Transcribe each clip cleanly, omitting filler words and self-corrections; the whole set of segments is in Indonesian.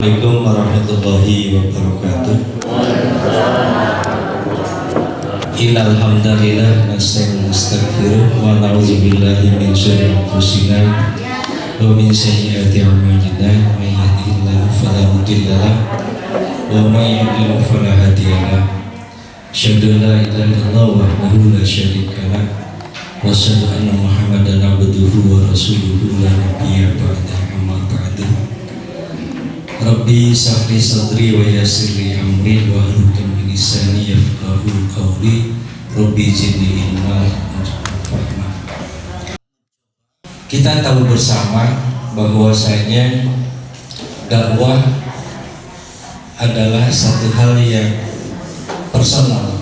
Assalamualaikum warahmatullahi wabarakatuh. Innal hamdalillah nasta'inu nastaghfiruh wa na'udzubillahi min syururi anfusina wa min sayyiati a'malina. May yahdihillahu fala mudilla lahu wa may yudlil fala hadiya lahu. Asyhadu an la ilaha illallah wahdahu la syarika lahu wa asyhadu anna Muhammadan abduhu wa rasuluhu la nabiyya ba'dahu. Amma ba'du. Rabbi sahli sadri wa yassirli amri wa hlul 'uqdatam min lisani yafqahu qawli. Rabbi zidni ilma warzuqni fahma. Kita tahu bersama bahwasanya dakwah adalah satu hal yang personal.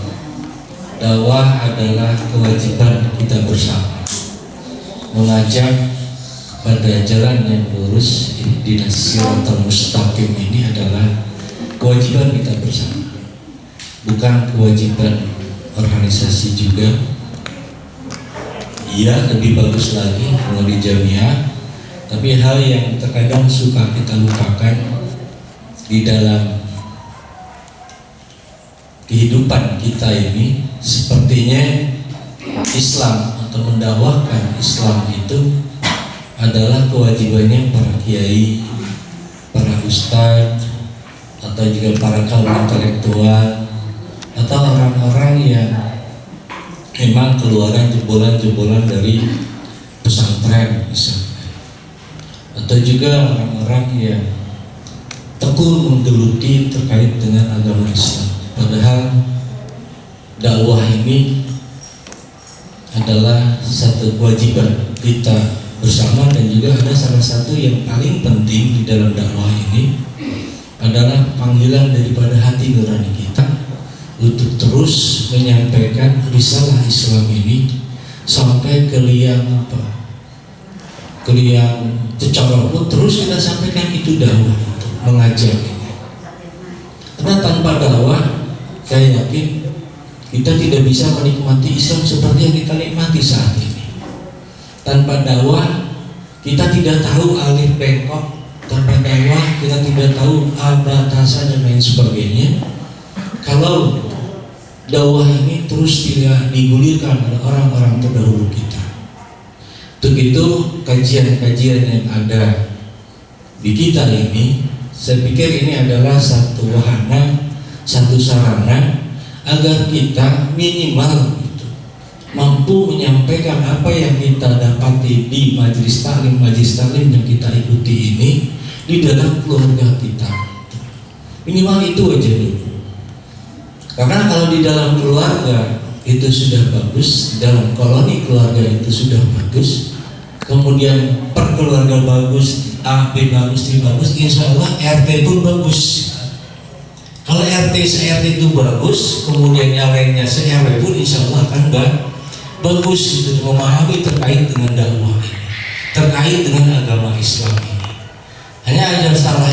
Dakwah adalah kewajiban kita bersama, mengajak pada jalan yang lurus. Ihdinas siratal mustaqim ini adalah kewajiban kita bersama, bukan kewajiban organisasi juga. Iya, lebih bagus lagi melalui jamiah. Tapi hal yang terkadang suka kita lupakan di dalam kehidupan kita ini, sepertinya Islam atau mendakwahkan Islam itu adalah kewajibannya para kiai, para ustadz, atau juga para kaum intelektual, atau orang-orang yang memang keluaran jebolan-jebolan dari pesantren misalnya, atau juga orang-orang yang tekun menggeluti terkait dengan agama Islam. Padahal dakwah ini adalah satu kewajiban kita bersama, dan juga ada salah satu yang paling penting di dalam dakwah ini adalah panggilan daripada hati nurani kita untuk terus menyampaikan risalah Islam ini sampai ke liang cecorok, terus kita sampaikan itu dakwah, mengajak ini. Karena tanpa dakwah, saya yakin kita tidak bisa menikmati Islam seperti yang kita nikmati saat ini. Tanpa dakwah, kita tidak tahu alif bengkok. Tanpa dakwah, kita tidak tahu batasan dan lain sebagainya. Kalau dakwah ini terus tidak digulirkan oleh orang-orang terdahulu kita. Untuk itu, kajian-kajian yang ada di kita ini, saya pikir ini adalah satu wahana, satu sarana agar kita minimal mampu menyampaikan apa yang kita dapati di majelis taklim yang kita ikuti ini di dalam keluarga kita. Minimal itu aja dulu. Karena kalau di dalam keluarga itu sudah bagus, di dalam koloni keluarga itu sudah bagus, kemudian per keluarga bagus, A, B bagus, C bagus, insya Allah RT pun bagus. Kalau RT se-RT itu bagus, kemudian yang lainnya se-RW pun insya Allah akan bagus untuk memahami terkait dengan dakwah ini, terkait dengan agama Islam ini. Hanya ada salah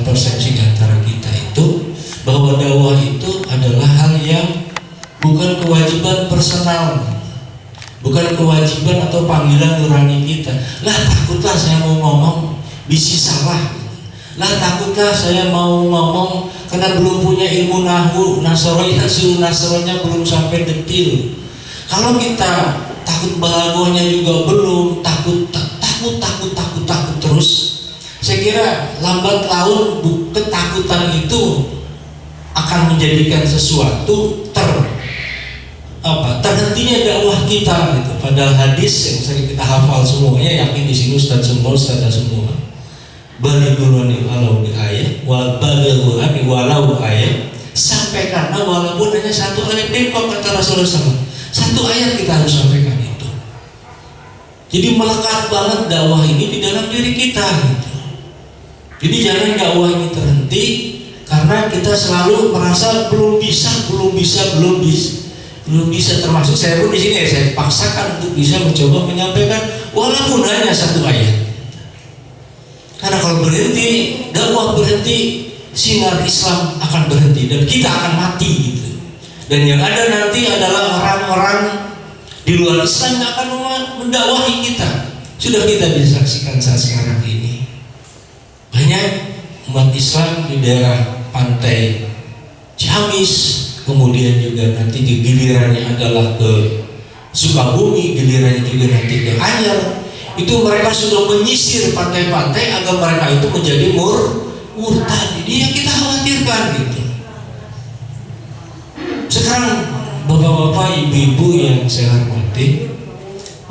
persepsi antara kita itu, bahwa dakwah itu adalah hal yang bukan kewajiban personal, bukan kewajiban atau panggilan nurani kita. Lah takutlah saya mau ngomong bisi salah, lah takutlah saya mau ngomong karena belum punya ilmu nahwu, nasronya belum sampai detil. Kalau kita takut balagohnya juga belum, takut terus, saya kira lambat laun ketakutan itu akan menjadikan sesuatu terhentinya dakwah kita gitu. Padahal hadis yang sering kita hafal semuanya, yakin di sini ustaz semua, balighuni walau bi ayat wal balighuni walau ayat, sampaikan walaupun hanya satu ayat dengkok, kata Rasulullah SAW. Satu ayat kita harus sampaikan itu. Jadi melekat banget dakwah ini di dalam diri kita gitu. Jadi jangan dakwah ini terhenti karena kita selalu merasa belum bisa. Termasuk saya pun di sini saya paksakan untuk bisa mencoba menyampaikan walaupun hanya satu ayat. Karena kalau berhenti, dakwah berhenti, sinar Islam akan berhenti dan kita akan mati gitu. Dan yang ada nanti adalah orang-orang di luar Islam yang akan mendakwahi kita. Sudah kita bisa saksikan saat sekarang ini. Banyak umat Islam di daerah pantai Ciamis, kemudian juga nanti gilirannya adalah ke Sukabumi, gilirannya juga nanti ke Anyar. Itu mereka sudah menyisir pantai-pantai agar mereka itu menjadi murtad. Ini yang kita khawatirkan gitu. Sekarang bapak-bapak, ibu-ibu yang saya hormati,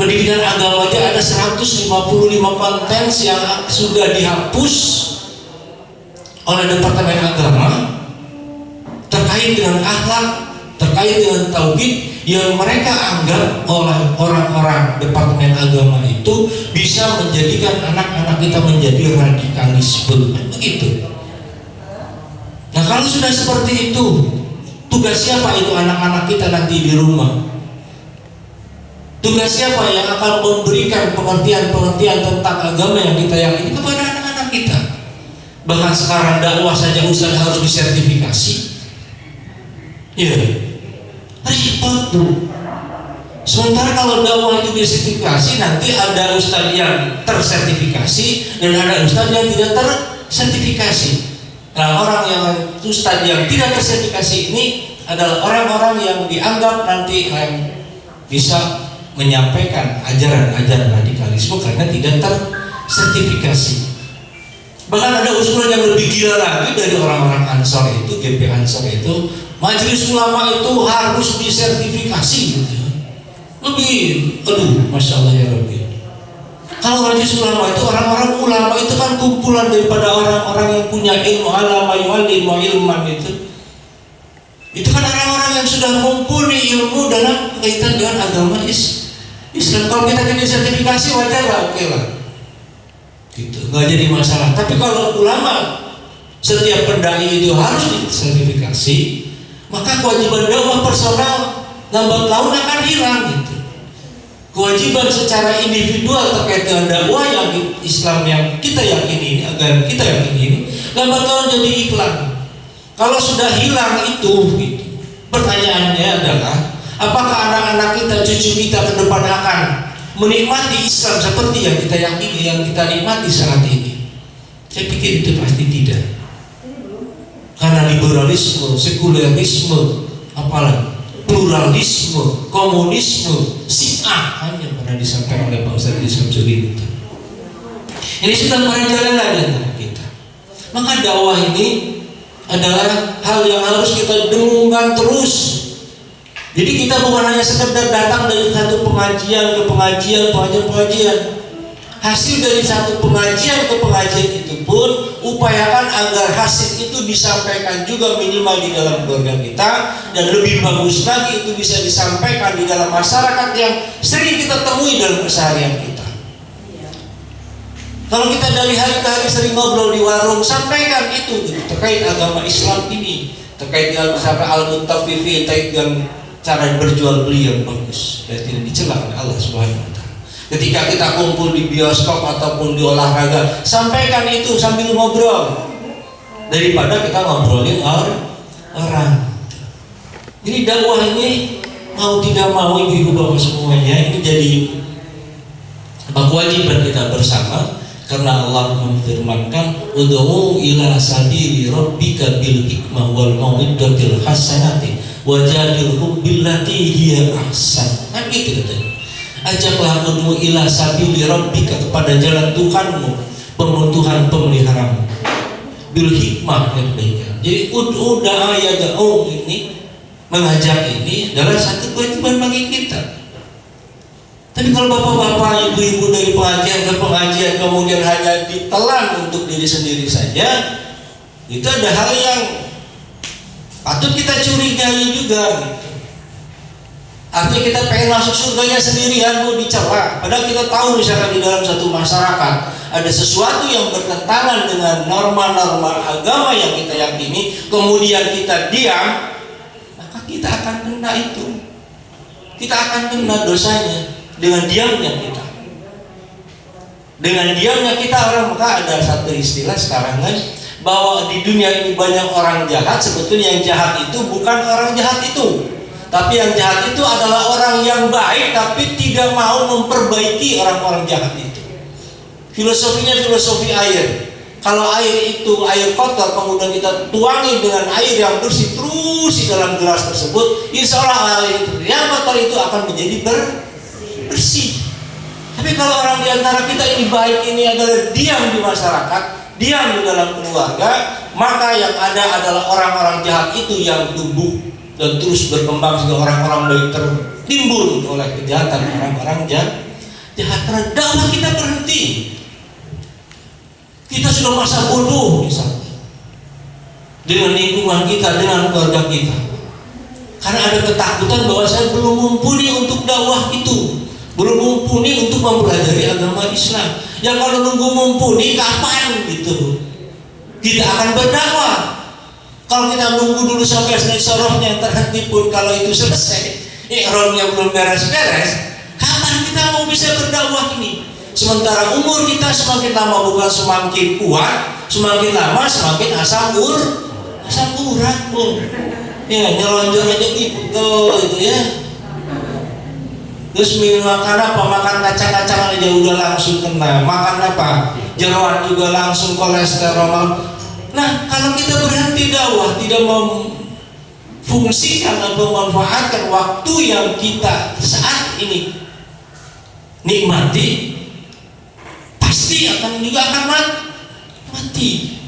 pendidikan agama aja ada 155 konten yang sudah dihapus oleh Departemen Agama terkait dengan akhlak, terkait dengan tauhid, yang mereka anggap oleh orang-orang Departemen Agama itu bisa menjadikan anak-anak kita menjadi radikalisme, begitu. Nah, kalau sudah seperti itu, tugas siapa itu anak-anak kita nanti di rumah? Tugas siapa yang akan memberikan pengertian-pengertian tentang agama yang kita yakini kepada anak-anak kita? Bahkan sekarang dakwah saja ustaz harus disertifikasi. Ya, repot tuh. Sementara kalau dakwah itu disertifikasi, nanti ada ustaz yang tersertifikasi dan ada ustaz yang tidak tersertifikasi. Nah, orang yang ustaz yang tidak tersertifikasi ini adalah orang-orang yang dianggap nanti yang bisa menyampaikan ajaran-ajaran radikalisme karena tidak tersertifikasi. Bahkan ada usulan yang lebih gila lagi dari orang-orang Ansor itu, GP Ansor itu, majelis ulama itu harus disertifikasi gitu. Lebih, aduh, masya Allah ya Rabbi. Kalau majelis ulama itu, orang-orang ulama itu kan kumpulan daripada orang-orang yang punya ilmu alama ilmu ilman itu. Itu kan orang-orang yang sudah mumpuni ilmu dalam kaitan dengan agama Islam. Kalau kita jadi sertifikasi wajar lah, oke lah. Gitu, nggak jadi masalah. Tapi kalau ulama, setiap pendai itu harus disertifikasi, maka kewajiban dakwah personal lambat laun akan hilang gitu. Kewajiban secara individual terkait dengan dakwah yang Islam yang kita yakini ini, agar kita yakini ini, lambat laun jadi iklan. Kalau sudah hilang itu, gitu, pertanyaannya adalah, apakah anak-anak kita, cucu kita ke depan akan menikmati Islam seperti yang kita yakini, yang kita nikmati saat ini? Saya pikir itu pasti tidak. Karena liberalisme, sekulerisme, apalagi pluralisme, komunisme, Syiah kan yang pernah disampaikan oleh Pak Ustadz Samsudin itu. Ini sudah merajalela di antara kita. Maka dakwah ini adalah hal yang harus kita dengungkan terus. Jadi kita bukan hanya sekedar datang dari satu pengajian ke pengajian. Hasil dari satu pengajian ke pengajian itu pun upayakan agar hasil itu disampaikan juga minimal di dalam keluarga kita, dan lebih bagus lagi itu bisa disampaikan di dalam masyarakat yang sering kita temui dalam keseharian kita. Kalau kita dari hari ke hari sering ngobrol di warung, sampaikan itu gitu, terkait agama Islam ini, terkait dengan misalkan al-mutafifi, terkait dengan cara berjual beli yang bagus dan tidak dicela oleh Allah Subhanahu wa Ta'ala. Ketika kita kumpul di bioskop ataupun di olahraga, sampaikan itu sambil ngobrol daripada kita ngobrolin orang. Jadi dakwah ini mau tidak mau, ibu-ibu bapak semuanya, ini jadi kewajiban kita bersama. Karena Allah memfirmankan, ud'u ila sabili rabbika bil hikmah wal mau'izatil hasanati wajadilhum billati hiya ahsan. Kan gitu katanya. Ajaklah ud'u ila sabili rabbika, kepada jalan Tuhanmu, Tuhan pemeliharamu, bil hikmah yang baik. Jadi ud'u da'a yad'u ini, mengajak ini adalah satu kewajiban bagi kita. Tapi kalau bapak-bapak, ibu-ibu dari pengajian ke pengajian kemudian hanya ditelan untuk diri sendiri saja, itu ada hal yang patut kita curigai juga gitu. Artinya kita pengen masuk surganya sendirian, mau dicela. Padahal kita tahu misalkan di dalam satu masyarakat ada sesuatu yang bertentangan dengan norma-norma agama yang kita yakini, kemudian kita diam, maka kita akan kena itu. Kita akan kena dosanya. Dengan diamnya kita, orang, maka ada satu istilah sekarang kan, bahwa di dunia ini banyak orang jahat. Sebetulnya yang jahat itu bukan orang jahat itu, tapi yang jahat itu adalah orang yang baik tapi tidak mau memperbaiki orang-orang jahat itu. Filosofinya filosofi air. Kalau air itu air kotor, kemudian kita tuangi dengan air yang bersih terus di dalam gelas tersebut, insya Allah air yang kotor itu akan menjadi bersih. Tapi kalau orang di antara kita ini baik, ini adalah diam di masyarakat, diam di dalam keluarga, maka yang ada adalah orang-orang jahat itu yang tumbuh dan terus berkembang sehingga orang-orang baik tertimbun oleh kejahatan orang-orang jahat. Karena dakwah kita berhenti, kita sudah masa bodoh misalnya dengan lingkungan kita, dengan keluarga kita, karena ada ketakutan bahwa saya belum mumpuni untuk dakwah itu, belum mumpuni untuk mempelajari agama Islam. Ya kalau nunggu mumpuni kapan gitu kita akan berdakwah? Kalau kita nunggu dulu sampai sorofnya terhenti pun, kalau itu selesai, ihramnya belum beres-beres, kapan kita mau bisa berdakwah ini? Sementara umur kita semakin lama bukan semakin kuat, semakin lama semakin asam urat pun. Ya nyelonjor aja gitu ya. Terus makan apa? Makan kacang-kacangan aja udah langsung kena. Makan apa? Jeroan juga langsung kolesterol. Nah, kalau kita berhenti dakwah, tidak memfungsikan atau memanfaatkan waktu yang kita saat ini nikmati, pasti juga akan mati.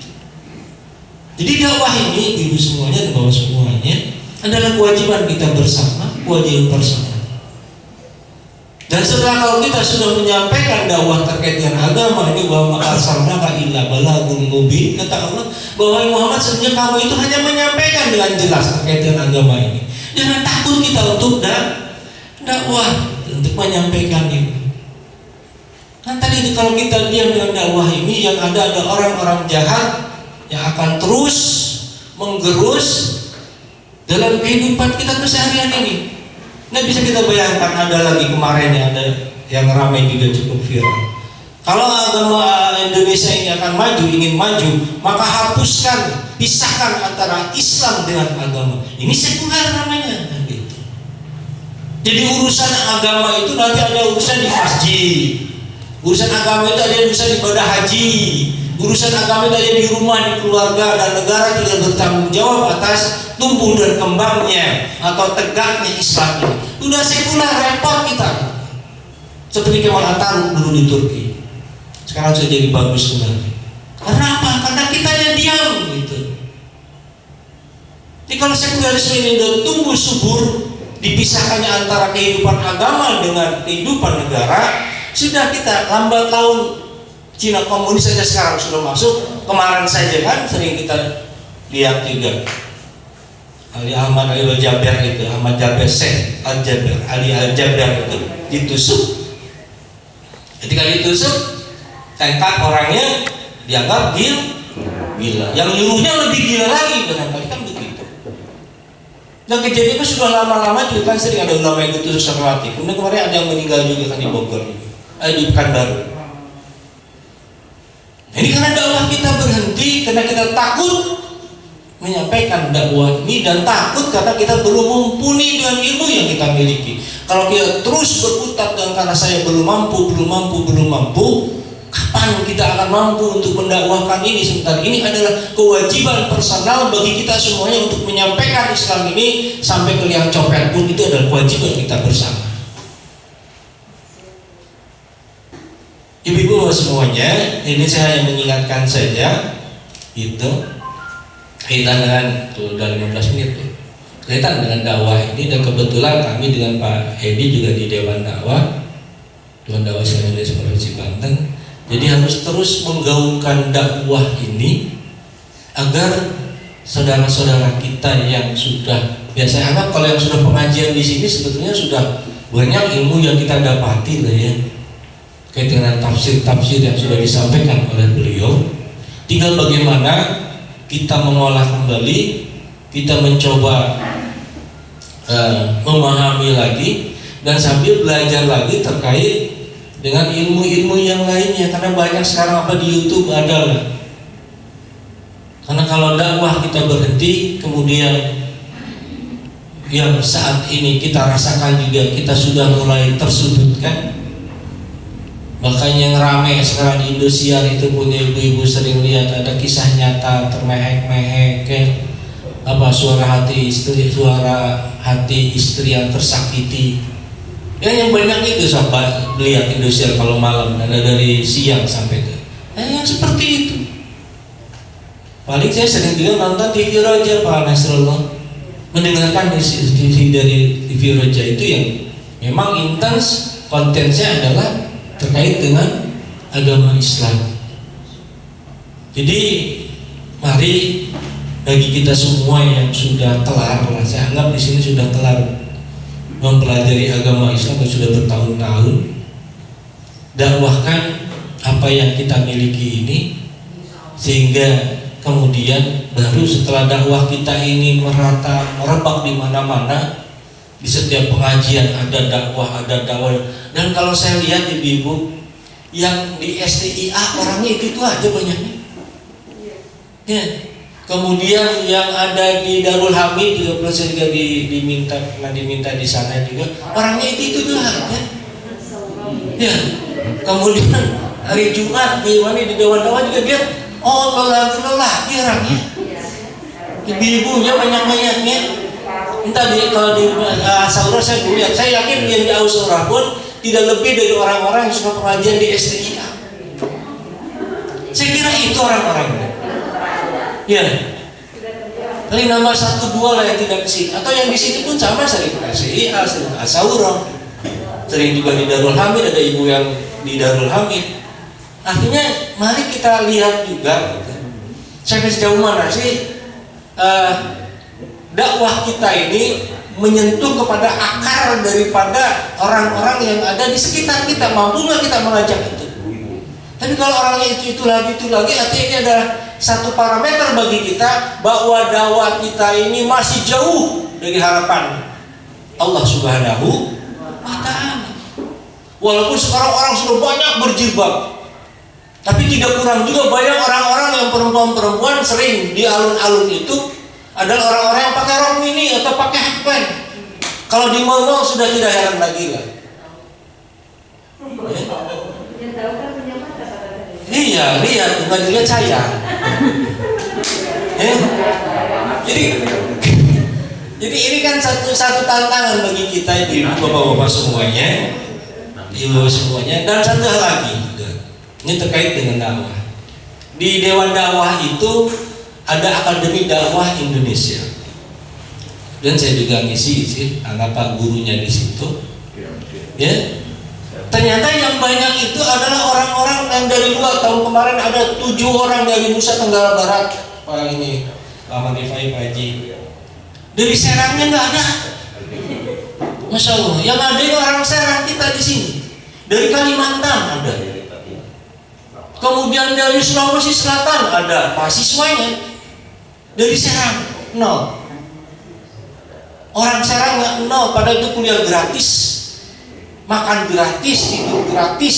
Jadi dakwah ini, ibu semuanya dan bapak semuanya, adalah kewajiban kita bersama, kewajiban bersama. Dan setelah kalau kita sudah menyampaikan dakwah terkait dengan agama ini, bahwa arsalnaka illa balaghun mubin, kata Allah bahwa Muhammad sebenarnya kamu itu hanya menyampaikan dengan jelas terkait dengan agama ini. Jangan takut kita untuk dakwah, untuk menyampaikan ini. Kan tadi itu kalau kita diam dengan dakwah ini, yang ada orang-orang jahat yang akan terus menggerus dalam kehidupan kita keseharian ini. Nah, bisa kita bayangkan, ada lagi kemarin ada yang ramai juga cukup viral. Kalau agama Indonesia ini akan maju, ingin maju, maka hapuskan, pisahkan antara Islam dengan agama. Ini sekuler namanya. Gitu. Jadi urusan agama itu nanti ada urusan di masjid, urusan agama itu ada urusan ibadah haji, urusan agama itu ada di rumah, di keluarga, dan negara tidak bertanggung jawab atas tumbuh dan kembangnya atau tegaknya Islam ini. Udah sekuler, repot kita. Seperti Kemal Atatürk dulu di Turki, sekarang sudah jadi bagus kembali. Karena apa? Karena kita yang diam gitu. Jadi kalau sekularisme ini udah tumbuh subur, dipisahkannya antara kehidupan agama dengan kehidupan negara, sudah kita lambat laun. Cina komunis saja sekarang sudah masuk. Kemarin saja kan sering kita lihat juga Ali Ahmad Ali Al-Jaber itu, Ahmad Jaber Syekh Al-Jaber, Ali Al-Jaber itu ditusuk. Ketika ditusuk, tengkak orangnya dianggap gila. Yang nyuruhnya lebih gila lagi, barangkali kan begitu. Dan kejadiannya sudah lama-lama juga kan sering ada ulama yang ditusuk sampai mati. Kemudian kemarin ada yang meninggal juga kan di Bogor, di Pekanbaru. Ini karena dakwah kita berhenti, karena kita takut menyampaikan dakwah ini, dan takut karena kita belum mumpuni dengan ilmu yang kita miliki. Kalau kita terus berkutat dengan karena saya belum mampu, kapan kita akan mampu untuk mendakwahkan ini? Sebentar ini adalah kewajiban personal bagi kita semuanya untuk menyampaikan Islam ini sampai ke liang copet pun, itu adalah kewajiban kita bersama. Ibu-ibu semuanya, ini saya hanya mengingatkan saja itu kaitan dengan udah 15 menit tuh, kaitan dengan dakwah ini. Dan kebetulan kami dengan Pak Edi juga di Dewan Dakwah Islam Indonesia Provinsi Banten. Jadi harus terus menggaungkan dakwah ini agar saudara-saudara kita yang sudah, ya saya anggap kalau yang sudah pengajian di sini sebetulnya sudah banyak ilmu yang kita dapati lah ya, kait dengan tafsir-tafsir yang sudah disampaikan oleh beliau. Tinggal bagaimana kita mengolah kembali, kita mencoba memahami lagi, dan sambil belajar lagi terkait dengan ilmu-ilmu yang lainnya. Karena banyak sekarang apa di YouTube ada lah. Karena kalau dakwah kita berhenti, kemudian yang saat ini kita rasakan juga kita sudah mulai tersudutkan, Bahkan yang rame sekarang di Indosiar itu punya ibu-ibu sering lihat ada kisah nyata termehek-mehek suara hati istri yang tersakiti. Ya yang banyak itu sampai lihat Indosiar kalau malam ada dari siang sampai ke. Yang seperti itu. Paling saya sering juga nonton TV Roja Pak Nasrullah, mendengarkan TV dari TV Roja itu yang memang intens, kontennya adalah terkait dengan agama Islam. Jadi mari bagi kita semua yang sudah kelar, saya anggap di sini sudah kelar mempelajari agama Islam yang sudah bertahun-tahun, dakwahkan apa yang kita miliki ini, sehingga kemudian baru setelah dakwah kita ini merata merebak di mana-mana, di setiap pengajian ada dakwah. Dan kalau saya lihat ibu-ibu yang di STIA orangnya itu aja banyaknya. Ya. Kemudian yang ada di Darul Hamid juga proses juga diminta di sana juga orangnya itu aja. Ya. Kemudian hari Jumat di Dewan-Dewan juga dia lelaki orangnya. Ibu-ibunya banyak-banyaknya. Entah dia kalau di Asaurah saya lihat, saya yakin yang di Asaurah pun tidak lebih dari orang-orang yang suka pengajian di STIA. Saya kira itu orang-orangnya. Ya, paling nambah 1-2 lah yang tidak kesini, atau yang di sini pun sama, sering ke SIA, sering ke Asaurah, sering juga di Darul Hamid, ada ibu yang di Darul Hamid. Artinya mari kita lihat juga sampai sejauh mana sih dakwah kita ini menyentuh kepada akar daripada orang-orang yang ada di sekitar kita. Mampu nggak kita mengajak itu? Tapi kalau orangnya itu lagi, artinya ini ada satu parameter bagi kita bahwa dakwah kita ini masih jauh dari harapan Allah Subhanahu wa Ta'ala. Walaupun sekarang orang sudah banyak berjilbab, tapi tidak kurang juga banyak orang-orang yang perempuan-perempuan sering di alun-alun itu adalah orang-orang yang pakai rok mini atau pakai hakpen. Kalau di mall sudah tidak heran lagi lah. Iya, lihat, bukan dilihat saya. Jadi ini kan satu tantangan bagi kita ibu bapak-bapak semuanya, dan satu hal lagi, ini terkait dengan dakwah. Di Dewan Dakwah itu ada Akademi Dakwah Indonesia, dan saya juga ngisi apa gurunya di situ. Ya, ternyata yang banyak itu adalah orang-orang yang dari luar. Tahun kemarin ada 7 orang dari Nusa Tenggara Barat. Pak ini Pak Manifai, Pak Haji. Dari Serangnya nggak ada. Masya Allah. Yang ada itu orang Serang kita di sini. Dari Kalimantan ada. Kemudian dari Sulawesi Selatan ada mahasiswanya. Dari Serang 0. Orang Serang nggak 0. Padahal itu kuliah gratis, makan gratis, tidur gratis,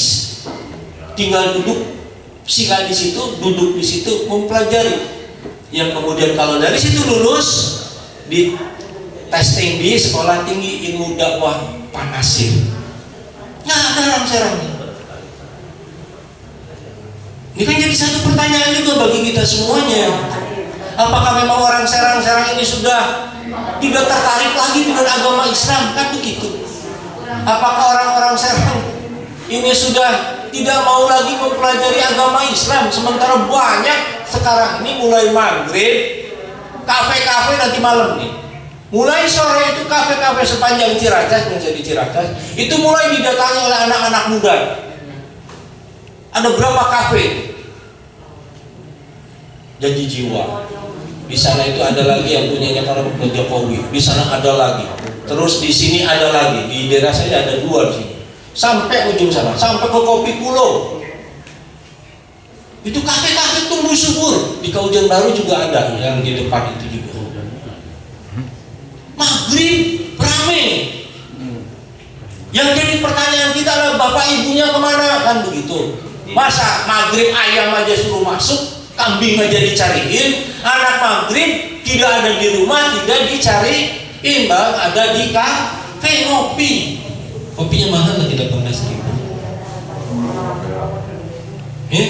tinggal duduk sila di situ, duduk di situ, mempelajari. Yang kemudian kalau dari situ lulus di testing di sekolah tinggi ilmu dakwah Panasir. Nah, ada orang Serang. Ini kan jadi satu pertanyaan juga bagi kita semuanya. Apakah memang orang Serang ini sudah tidak tertarik lagi dengan agama Islam? Kan begitu. Apakah orang-orang Serang ini sudah tidak mau lagi mempelajari agama Islam? Sementara banyak sekarang ini mulai maghrib, kafe-kafe nanti malam nih. Mulai sore itu kafe-kafe sepanjang Ciracas, menjadi Ciracas, itu mulai didatangi oleh anak-anak muda. Ada berapa kafe? Janji Jiwa. Di sana itu ada lagi yang punyanya kalau Jokowi. Di sana ada lagi. Terus di sini ada lagi. Di daerah saya ada 2 di sini. Sampai ujung sana, sampai ke Kopi Pulau. Itu kafe-kafe tumbuh subur. Di Kaujan Baru juga ada yang di depan itu juga. Maghrib rame. Yang jadi pertanyaan kita adalah bapak ibunya kemana, kan begitu. Masa maghrib ayam aja suruh masuk, kambing aja dicariin, anak maghrib tidak ada di rumah, tidak dicariin, bang, ada di kafe ngopi. Kopinya mahal lagi 18.000. Ya.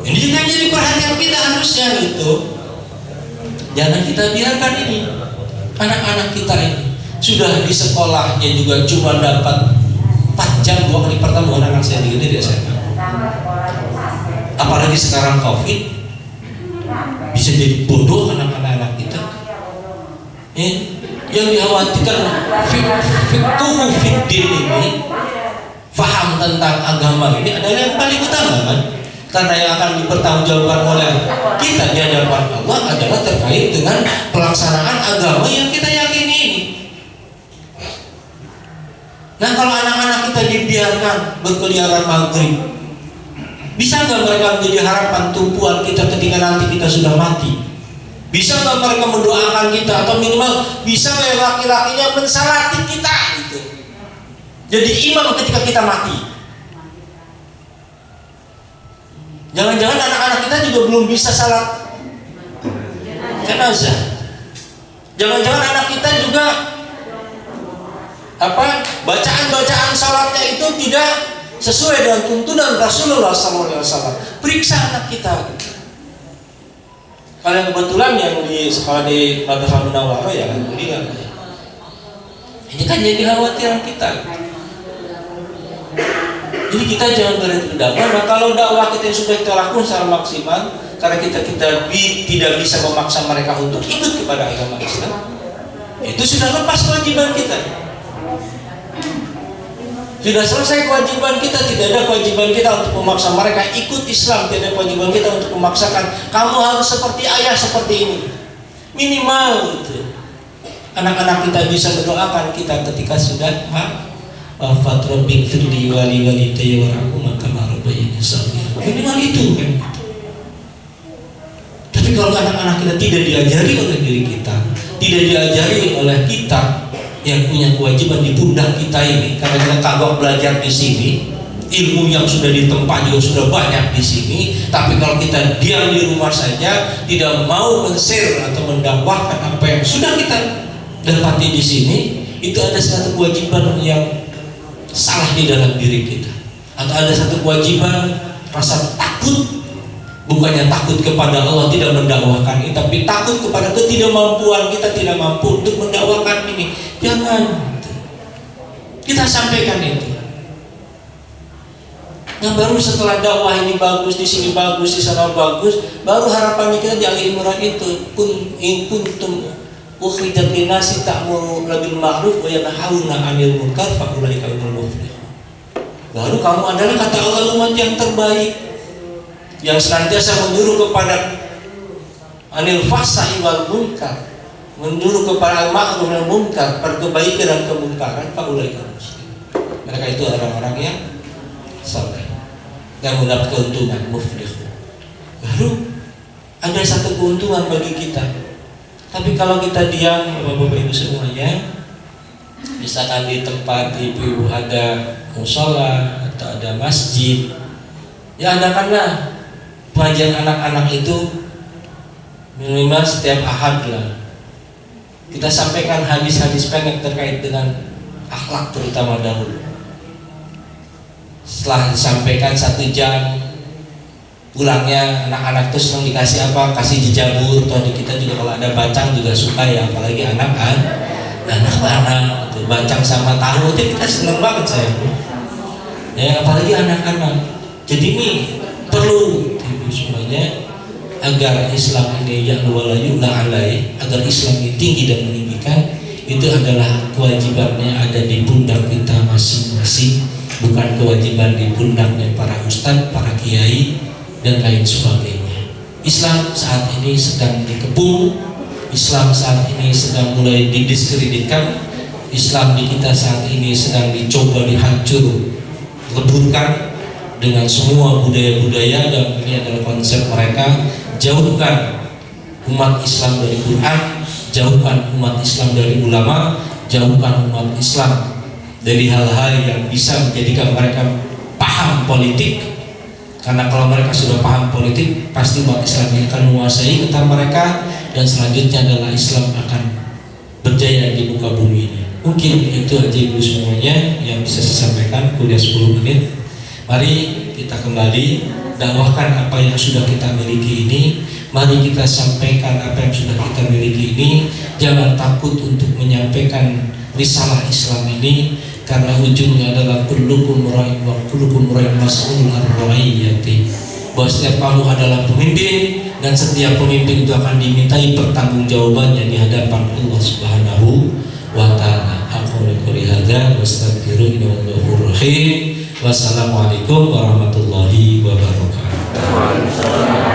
Ini juga jadi perhatian kita harusnya gitu. Jangan kita biarkan ini anak-anak kita ini sudah di sekolahnya juga cuma dapat 4 jam 2 kali pertemuan. Anak saya di SMA. Apalagi sekarang COVID, bisa jadi bodoh anak-anak kita. Yang dikhawatirkan fiqhu fiddin ini, faham tentang agama ini adalah yang paling utama kan? Karena yang akan dipertanggungjawabkan oleh kita di hadapan Allah adalah terkait dengan pelaksanaan agama yang kita yakini ini. Nah, kalau anak-anak kita dibiarkan berkeliaran maghrib, bisa nggak mereka menjadi harapan tumpuan kita ketika nanti kita sudah mati? Bisa nggak mereka mendoakan kita, atau minimal bisa nggak laki-lakinya mensalati kita gitu? Jadi imam ketika kita mati. Jangan-jangan anak-anak kita juga belum bisa salat jenazah. Jangan-jangan anak kita juga bacaan-bacaan salatnya itu tidak sesuai dengan tuntunan Rasulullah SAW. Periksa anak kita. Kalian kebetulan yang di sekolah di Madrasah Munawwarah ya kan, ini kan jadi khawatiran kita. Jadi kita jangan berhenti dakwah. Nah, kalau dakwah kita yang sudah kita lakukan secara maksimal, karena kita tidak bisa memaksa mereka untuk ikut kepada agama Islam, itu sudah lepas kewajiban kita. Sudah selesai kewajiban kita. Tidak ada kewajiban kita untuk memaksa mereka ikut Islam. Tidak ada kewajiban kita untuk memaksakan kamu harus seperti ayah seperti ini. Minimal gitu. Anak-anak kita bisa mendoakan kita ketika sudah wafat. Rabbi firli wali walidayya warhamhuma kama rabbayani shaghira. Minimal itu kan. Tapi kalau anak-anak kita tidak diajari oleh diri kita, tidak diajari oleh kita yang punya kewajiban di pundak kita ini, karena kita kagok belajar di sini, ilmu yang sudah ditempa juga sudah banyak di sini. Tapi kalau kita diam di rumah saja, tidak mau men-share atau mendakwahkan apa yang sudah kita dapati di sini, itu ada satu kewajiban yang salah di dalam diri kita, atau ada satu kewajiban rasa takut. Bukannya takut kepada Allah tidak mendakwahkan ini, tapi takut kepada ketidakmampuan kita, tidak mampu untuk mendakwakan ini. Jangan, kita sampaikan itu. Nah, baru setelah dakwah ini bagus, di sini bagus, di sana bagus, baru harapannya kita di Ali Imran itu, in kuntum ukhrijat linnasi ta'muru bil ma'ruf wa yanhauna 'anil munkar fa ulaika humul muflihun. Baru kamu adalah, kata Allah, umat yang terbaik, yang senantiasa menyuruh kepada anil fahsya'i wal munkar, menyuruh kepada al-ma'ruf wal munkar, perkebaikan dan kemungkaran, faulaika muslimun. Mereka itu orang-orang yang saleh, yang mendapat keuntungan, muflihun. Baru ada satu keuntungan bagi kita. Tapi kalau kita diam, Bapak Ibu semuanya, misalkan di tempat ibu ada musola atau ada masjid, ya adakanlah pengajian anak-anak itu minimal setiap ahad lah. Kita sampaikan hadis-hadis pendek terkait dengan akhlak terutama dahulu. Setelah disampaikan 1 jam, pulangnya anak-anak itu senang dikasih apa? Kasih jejabur. Atau di kita juga kalau ada bacang juga suka ya, apalagi anak-anak bacang sama tahu itu kita senang banget saya. Ya, apalagi anak-anak. Jadi ini perlu semuanya agar Islam ini ya'lu wa la yu'la alai, agar Islam ini tinggi dan meninggikan, itu adalah kewajibannya ada di pundak kita masing-masing, bukan kewajiban di pundaknya para ustadz, para kiai dan lain sebagainya. Islam saat ini sedang dikepung, Islam saat ini sedang mulai didiskreditkan, Islam di kita saat ini sedang dicoba dihancur leburkan dengan semua budaya-budaya, dan ini adalah konsep mereka. Jauhkan umat Islam dari Quran, jauhkan umat Islam dari ulama, jauhkan umat Islam dari hal-hal yang bisa menjadikan mereka paham politik. Karena kalau mereka sudah paham politik, pasti umat Islam ini akan menguasai kata mereka, dan selanjutnya adalah Islam akan berjaya di muka bumi ini. Mungkin itu aja ibu semuanya yang bisa saya sampaikan, kuliah 10 menit. Mari kita kembali dakwahkan apa yang sudah kita miliki ini. Mari kita sampaikan apa yang sudah kita miliki ini. Jangan takut untuk menyampaikan risalah Islam ini, karena ujungnya adalah kullukum ra'in wa kullukum ra'in mas'ulun an ra'iyati. Bahwa setiap kamu adalah pemimpin, dan setiap pemimpin itu akan dimintai pertanggungjawabannya di hadapan Allah Subhanahu wa ta'ala. Aku qouli hadza wa astaghfiru innahu ghafurur rahim. Wassalamualaikum warahmatullahi wabarakatuh.